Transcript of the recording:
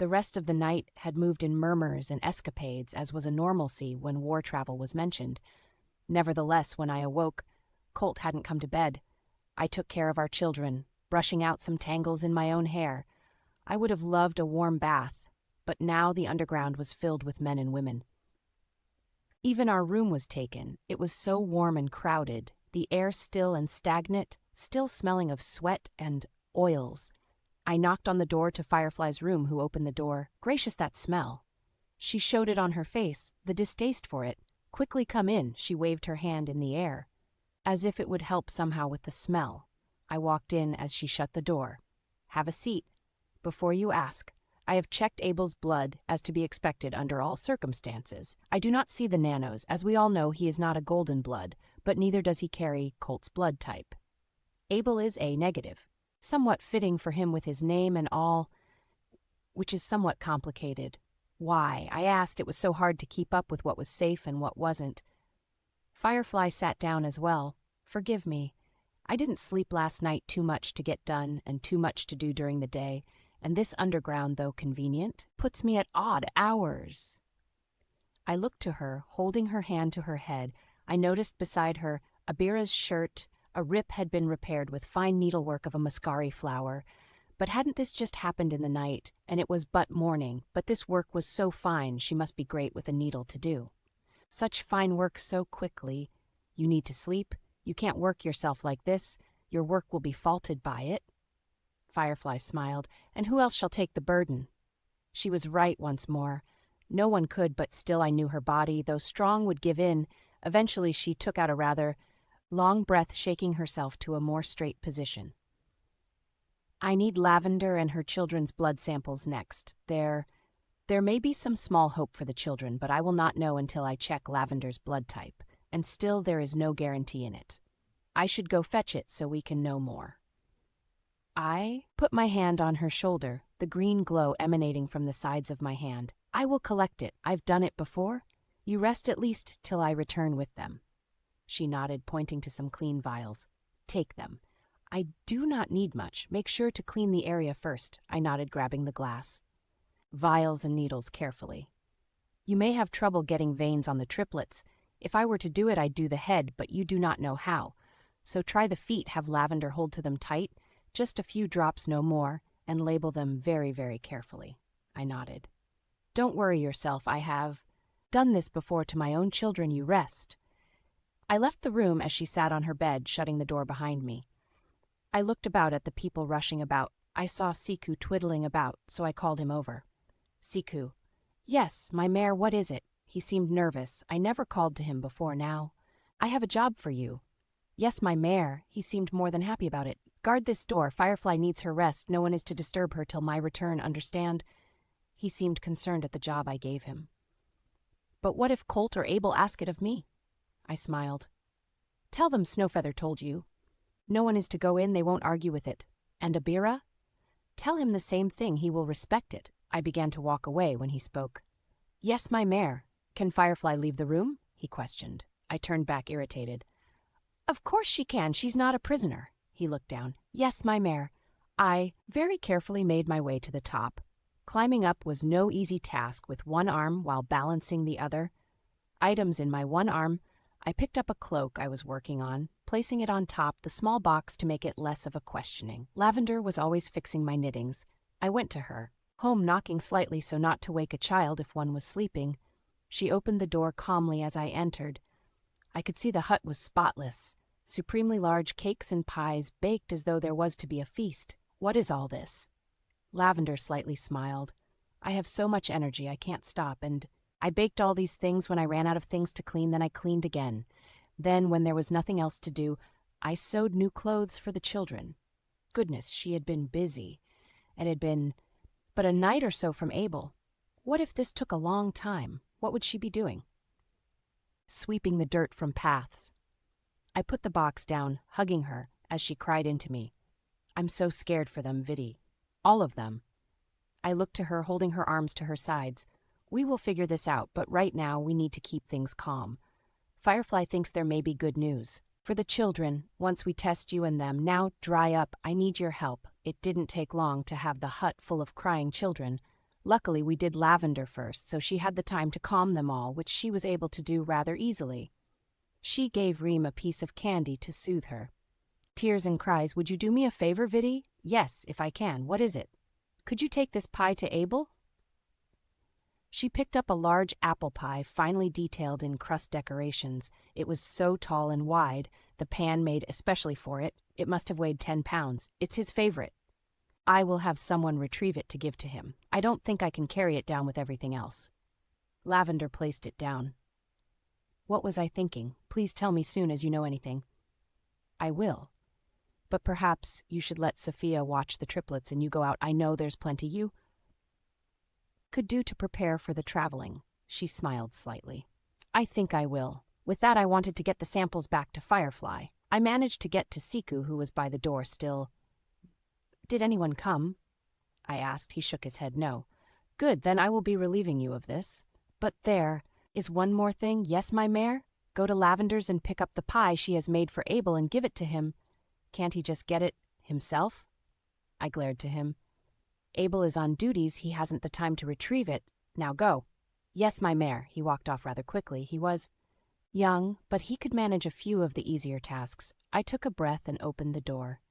The rest of the night had moved in murmurs and escapades, as was a normalcy when war travel was mentioned. Nevertheless, when I awoke, Colt hadn't come to bed. I took care of our children, brushing out some tangles in my own hair. I would have loved a warm bath, but now the underground was filled with men and women. Even our room was taken. It was so warm and crowded, the air still and stagnant, still smelling of sweat and oils. I knocked on the door to Firefly's room, who opened the door. Gracious, that smell! She showed it on her face, the distaste for it. Quickly come in, she waved her hand in the air, as if it would help somehow with the smell. I walked in as she shut the door. Have a seat. Before you ask, I have checked Abel's blood, as to be expected under all circumstances. I do not see the nanos. As we all know, he is not a golden blood, but neither does he carry Colt's blood type. Abel is A negative, somewhat fitting for him with his name and all, which is somewhat complicated. Why? I asked. It was so hard to keep up with what was safe and what wasn't. Firefly sat down as well. Forgive me. I didn't sleep last night. Too much to get done and too much to do during the day, and this underground, though convenient, puts me at odd hours. I looked to her, holding her hand to her head. I noticed beside her Abira's shirt. A rip had been repaired with fine needlework of a muscari flower. But hadn't this just happened in the night, and it was but morning, but this work was so fine she must be great with a needle to do. Such fine work so quickly. You need to sleep. You can't work yourself like this. Your work will be faulted by it. Firefly smiled. And who else shall take the burden? She was right once more. No one could, but still I knew her body, though strong, would give in. Eventually she took out a rather long breath, shaking herself to a more straight position. I need Lavender and her children's blood samples next. There may be some small hope for the children, but I will not know until I check Lavender's blood type, and still there is no guarantee in it. I should go fetch it so we can know more. I put my hand on her shoulder, the green glow emanating from the sides of my hand. I will collect it. I've done it before. You rest at least till I return with them. She nodded, pointing to some clean vials. Take them. I do not need much. Make sure to clean the area first. I nodded, grabbing the glass. Vials and needles carefully. You may have trouble getting veins on the triplets. If I were to do it, I'd do the head, but you do not know how. So try the feet, have Lavender hold to them tight, just a few drops, no more, and label them very, very carefully. I nodded. Don't worry yourself. I have done this before to my own children. You rest. I left the room as she sat on her bed, shutting the door behind me. I looked about at the people rushing about. I saw Siku twiddling about, so I called him over. Siku. Yes, my mare, what is it? He seemed nervous. I never called to him before now. I have a job for you. Yes, my mare. He seemed more than happy about it. Guard this door. Firefly needs her rest. No one is to disturb her till my return, understand? He seemed concerned at the job I gave him. But what if Colt or Abel ask it of me? I smiled. Tell them Snowfeather told you. No one is to go in, they won't argue with it. And Abira? Tell him the same thing, he will respect it. I began to walk away when he spoke. Yes, my mare. Can Firefly leave the room? He questioned. I turned back, irritated. Of course she can, she's not a prisoner. He looked down. Yes, my mare. I very carefully made my way to the top. Climbing up was no easy task with one arm while balancing the other. Items in my one arm, I picked up a cloak I was working on, placing it on top the small box to make it less of a questioning. Lavender was always fixing my knittings. I went to her, home knocking slightly so not to wake a child if one was sleeping. She opened the door calmly as I entered. I could see the hut was spotless. Supremely large cakes and pies baked as though there was to be a feast. What is all this? Lavender slightly smiled. I have so much energy I can't stop, and I baked all these things when I ran out of things to clean, then I cleaned again. Then, when there was nothing else to do, I sewed new clothes for the children. Goodness, she had been busy. It had been but a night or so from Abel. What if this took a long time? What would she be doing? Sweeping the dirt from paths. I put the box down, hugging her, as she cried into me. I'm so scared for them, Vidi. All of them. I looked to her, holding her arms to her sides. We will figure this out, but right now we need to keep things calm. Firefly thinks there may be good news. For the children, once we test you and them, now dry up. I need your help. It didn't take long to have the hut full of crying children. Luckily, we did lavender first, so she had the time to calm them all, which she was able to do rather easily. She gave Reem a piece of candy to soothe her. Tears and cries, "Would you do me a favor, Viddy?" "Yes, if I can. What is it?" "Could you take this pie to Abel?" She picked up a large apple pie, finely detailed in crust decorations. It was so tall and wide, the pan made especially for it. It must have weighed 10 pounds. It's his favorite. I will have someone retrieve it to give to him. I don't think I can carry it down with everything else. Lavender placed it down. What was I thinking? Please tell me soon as you know anything. I will. But perhaps you should let Sophia watch the triplets and you go out. I know there's plenty you could do to prepare for the traveling. She smiled slightly. I think I will. With that, I wanted to get the samples back to Firefly. I managed to get to Siku, who was by the door still. Did anyone come? I asked. He shook his head. No. Good, then I will be relieving you of this. But there is one more thing. Yes, my mare? Go to Lavender's and pick up the pie she has made for Abel and give it to him. Can't he just get it himself? I glared to him. Abel is on duties. He hasn't the time to retrieve it. Now go. Yes, my mare. He walked off rather quickly. He was young, but he could manage a few of the easier tasks. I took a breath and opened the door.